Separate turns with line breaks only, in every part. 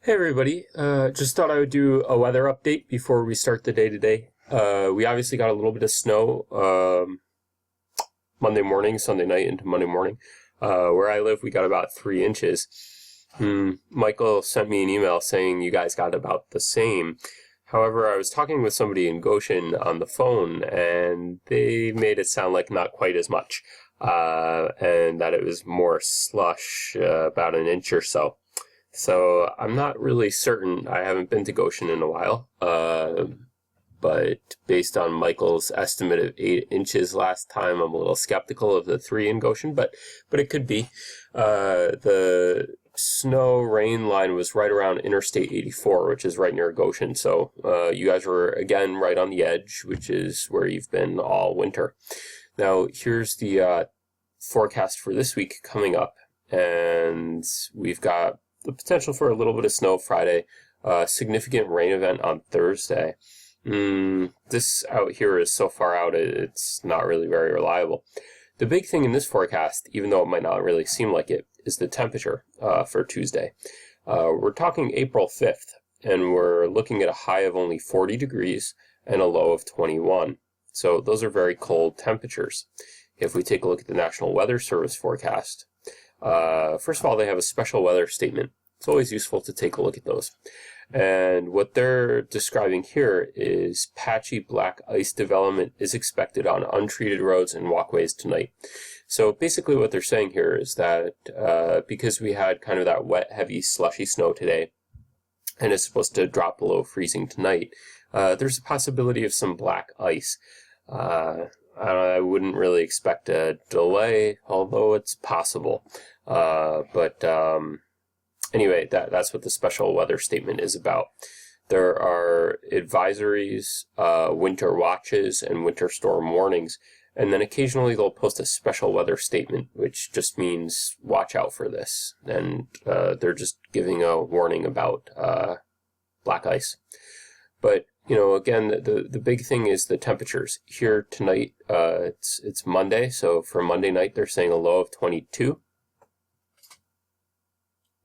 Hey everybody, just thought I would do a weather update before we start the day today. We obviously got a little bit of snow Monday morning, Sunday night into Monday morning. Where I live, we got about 3 inches. Michael sent me an email saying you guys got about the same. However, I was talking with somebody in Goshen on the phone, and they made it sound like not quite as much, and that it was more slush, about an inch or so. So I'm not really certain. I haven't been to Goshen in a while, but based on Michael's estimate of 8 inches last time, I'm a little skeptical of the 3 in Goshen, but it could be. The snow rain line was right around Interstate 84, which is right near Goshen. So you guys were again right on the edge, which is where you've been all winter. Now here's the forecast for this week coming up, and we've got the potential for a little bit of snow Friday, significant rain event on Thursday. This out here is so far out, it's not really very reliable. The big thing in this forecast, even though it might not really seem like it, is the temperature for Tuesday. We're talking April 5th, and we're looking at a high of only 40 degrees and a low of 21. So those are very cold temperatures. If we take a look at the National Weather Service forecast, first of all, they have a special weather statement. It's always useful to take a look at those. And what they're describing here is patchy black ice development is expected on untreated roads and walkways tonight. So basically what they're saying here is that because we had kind of that wet, heavy, slushy snow today, and it's supposed to drop below freezing tonight, there's a possibility of some black ice. I wouldn't really expect a delay, although it's possible. Anyway, that's what the special weather statement is about. There are advisories, winter watches, and winter storm warnings, and then occasionally they'll post a special weather statement, which just means watch out for this. And they're just giving a warning about black ice. But you know, again, the big thing is the temperatures. Here tonight, it's Monday, so for Monday night, they're saying a low of 22.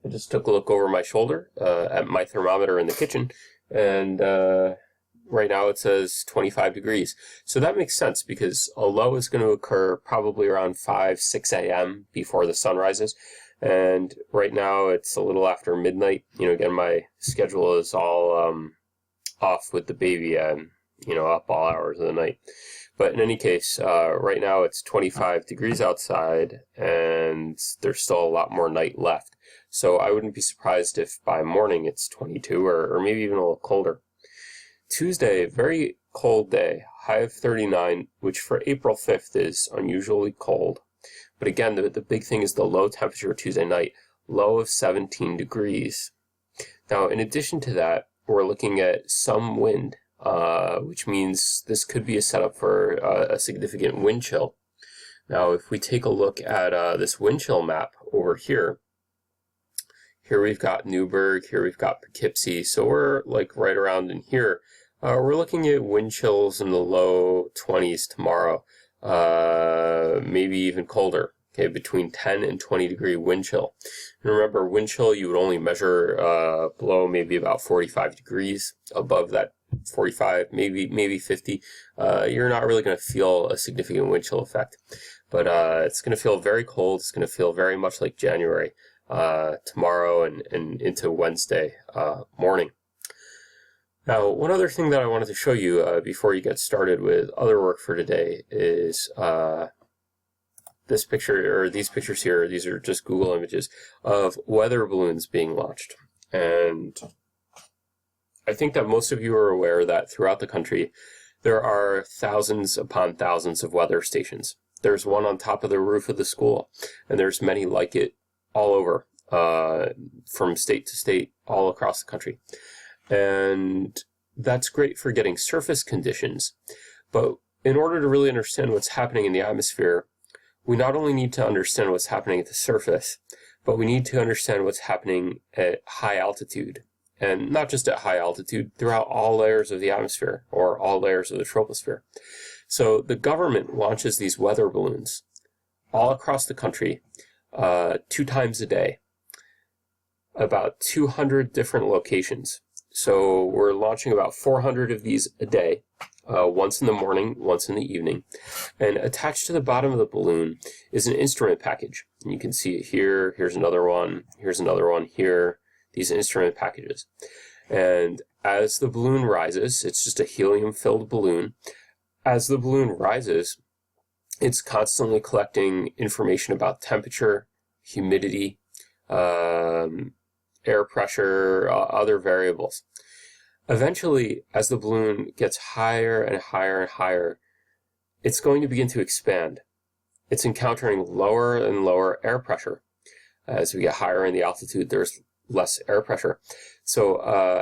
I just took a look over my shoulder at my thermometer in the kitchen, and right now it says 25 degrees. So that makes sense because a low is going to occur probably around 5, 6 a.m. before the sun rises. And right now it's a little after midnight. You know, again, my schedule is all off with the baby and, you know, up all hours of the night. But in any case, right now it's 25 degrees outside, and there's still a lot more night left. So I wouldn't be surprised if by morning it's 22 or maybe even a little colder. Tuesday, very cold day, high of 39, which for April 5th is unusually cold. But again, the big thing is the low temperature Tuesday night, low of 17 degrees. Now, in addition to that, we're looking at some wind, which means this could be a setup for a significant wind chill. Now, if we take a look at this wind chill map over here, here we've got Newburgh, here we've got Poughkeepsie, so we're like right around in here. We're looking at wind chills in the low 20s tomorrow, maybe even colder, okay, between 10 and 20 degree wind chill. And remember, wind chill you would only measure below maybe about 45 degrees. Above that 45, maybe 50, you're not really going to feel a significant wind chill effect. But it's going to feel very cold. It's going to feel very much like January tomorrow and into Wednesday morning. Now, one other thing that I wanted to show you before you get started with other work for today is this picture, or these pictures here. These are just Google images of weather balloons being launched. And I think that most of you are aware that throughout the country, there are thousands upon thousands of weather stations. There's one on top of the roof of the school, and there's many like it all over, from state to state, all across the country. And that's great for getting surface conditions. But in order to really understand what's happening in the atmosphere, we not only need to understand what's happening at the surface, but we need to understand what's happening at high altitude. And not just at high altitude, throughout all layers of the atmosphere, or all layers of the troposphere. So the government launches these weather balloons all across the country 2 times a day. about 200 different locations. So we're launching about 400 of these a day, once in the morning, once in the evening. And attached to the bottom of the balloon is an instrument package. And you can see it here, here's another one here, these instrument packages. And as the balloon rises, it's just a helium-filled balloon. As the balloon rises, it's constantly collecting information about temperature, humidity, air pressure, other variables. Eventually, as the balloon gets higher and higher and higher, it's going to begin to expand. It's encountering lower and lower air pressure. As we get higher in the altitude, there's less air pressure. So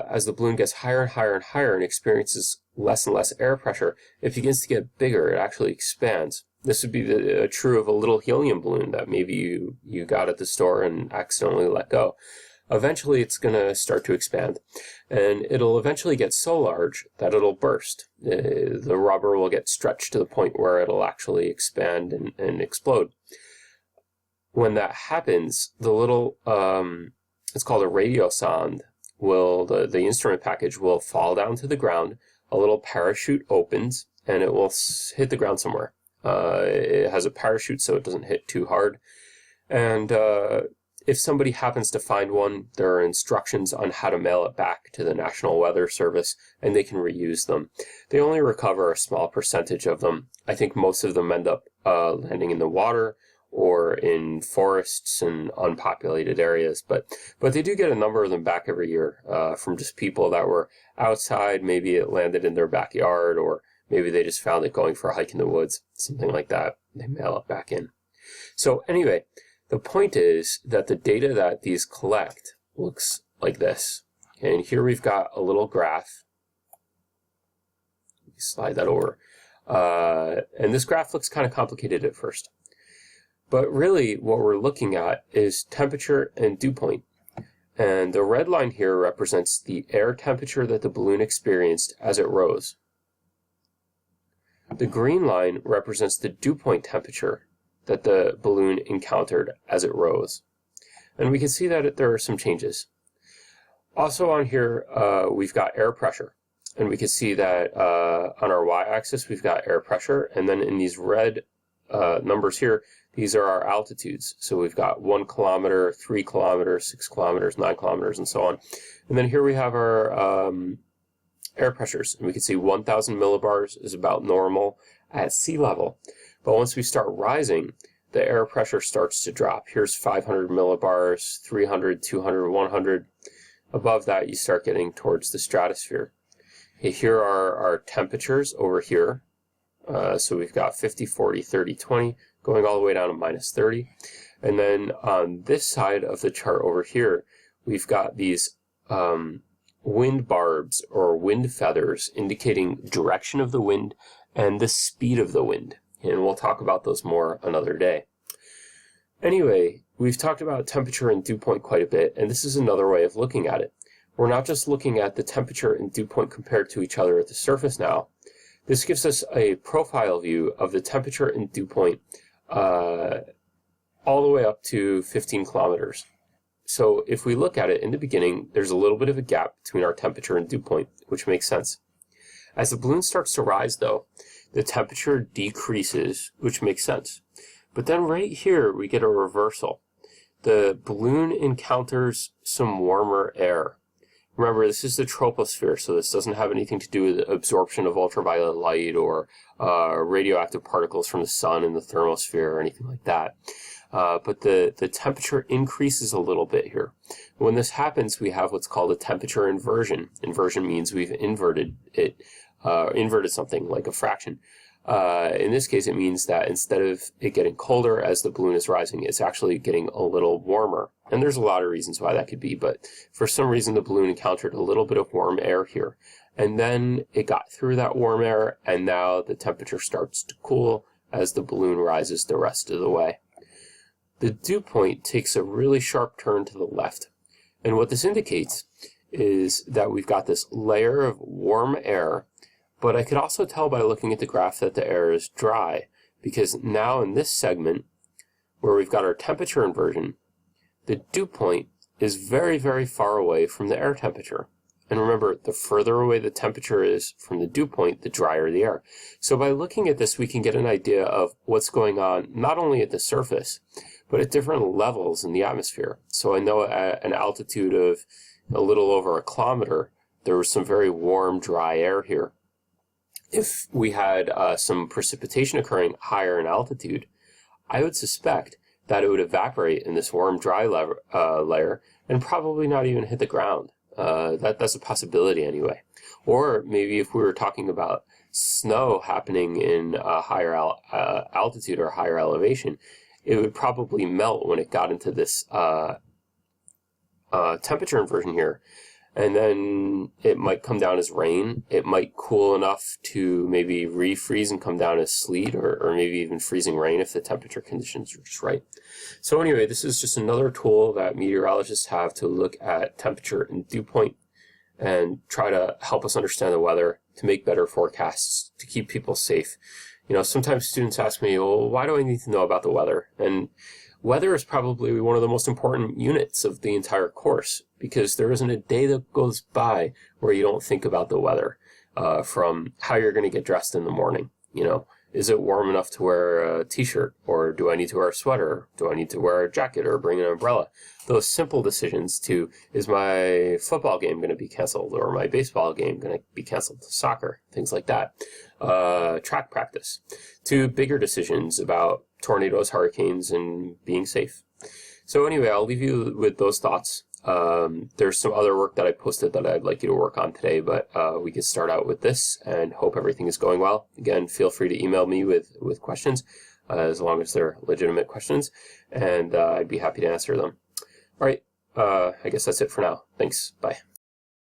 as the balloon gets higher and higher and higher and experiences less and less air pressure, it begins to get bigger. It actually expands. This would be true of a little helium balloon that maybe you got at the store and accidentally let go. Eventually, it's going to start to expand, and it'll eventually get so large that it'll burst. The rubber will get stretched to the point where it'll actually expand and explode. When that happens, the little, it's called a radiosonde, the instrument package will fall down to the ground, a little parachute opens, and it will hit the ground somewhere. It has a parachute so it doesn't hit too hard, and if somebody happens to find one, there are instructions on how to mail it back to the National Weather Service, and they can reuse them. They only recover a small percentage of them. I think most of them end up landing in the water or in forests and unpopulated areas, but they do get a number of them back every year from just people that were outside. Maybe it landed in their backyard, or maybe they just found it going for a hike in the woods, something like that. They mail it back in. So anyway, the point is that the data that these collect looks like this. And here we've got a little graph. Slide that over. And this graph looks kind of complicated at first. But really what we're looking at is temperature and dew point. And the red line here represents the air temperature that the balloon experienced as it rose. The green line represents the dew point temperature that the balloon encountered as it rose. And we can see that there are some changes. Also on here, we've got air pressure. And we can see that on our y-axis, we've got air pressure. And then in these red numbers here, these are our altitudes. So we've got 1 kilometer, 3 kilometers, 6 kilometers, 9 kilometers, and so on. And then here we have our air pressures. And we can see 1,000 millibars is about normal at sea level. But once we start rising, the air pressure starts to drop. Here's 500 millibars, 300, 200, 100. Above that, you start getting towards the stratosphere. Here are our temperatures over here. So we've got 50, 40, 30, 20, going all the way down to minus 30. And then on this side of the chart over here, we've got these wind barbs or wind feathers indicating direction of the wind and the speed of the wind. And we'll talk about those more another day. Anyway, we've talked about temperature and dew point quite a bit, and this is another way of looking at it. We're not just looking at the temperature and dew point compared to each other at the surface now. This gives us a profile view of the temperature and dew point all the way up to 15 kilometers. So if we look at it in the beginning, there's a little bit of a gap between our temperature and dew point, which makes sense. As the balloon starts to rise, though, the temperature decreases, which makes sense. But then right here, we get a reversal. The balloon encounters some warmer air. Remember, this is the troposphere, so this doesn't have anything to do with absorption of ultraviolet light or radioactive particles from the sun in the thermosphere or anything like that. But the temperature increases a little bit here. When this happens, we have what's called a temperature inversion. Inversion means we've inverted it, inverted something like a fraction. In this case, it means that instead of it getting colder as the balloon is rising, it's actually getting a little warmer. And there's a lot of reasons why that could be, but for some reason the balloon encountered a little bit of warm air here. And then it got through that warm air, and now the temperature starts to cool as the balloon rises the rest of the way. The dew point takes a really sharp turn to the left. And what this indicates is that we've got this layer of warm air, but I could also tell by looking at the graph that the air is dry, because now in this segment, where we've got our temperature inversion, the dew point is very, very far away from the air temperature. And remember, the further away the temperature is from the dew point, the drier the air. So by looking at this, we can get an idea of what's going on not only at the surface, but at different levels in the atmosphere. So I know at an altitude of a little over 1 kilometer, there was some very warm, dry air here. If we had some precipitation occurring higher in altitude, I would suspect that it would evaporate in this warm, dry layer and probably not even hit the ground. That's a possibility anyway. Or maybe if we were talking about snow happening in a higher altitude or higher elevation, it would probably melt when it got into this temperature inversion here. And then it might come down as rain. It might cool enough to maybe refreeze and come down as sleet, or maybe even freezing rain if the temperature conditions are just right. So anyway, this is just another tool that meteorologists have to look at temperature and dew point and try to help us understand the weather, to make better forecasts, to keep people safe. You know, sometimes students ask me, well, why do I need to know about the weather? And weather is probably one of the most important units of the entire course, because there isn't a day that goes by where you don't think about the weather, from how you're going to get dressed in the morning. You know, is it warm enough to wear a t-shirt, or do I need to wear a sweater? Do I need to wear a jacket or bring an umbrella? Those simple decisions to, is my football game going to be canceled, or my baseball game going to be canceled, soccer, things like that. Track practice, to bigger decisions about tornadoes, hurricanes, and being safe. So anyway, I'll leave you with those thoughts. There's some other work that I posted that I'd like you to work on today, but we can start out with this and hope everything is going well. Again, feel free to email me with questions, as long as they're legitimate questions, and I'd be happy to answer them. All right, I guess that's it for now. Thanks. Bye.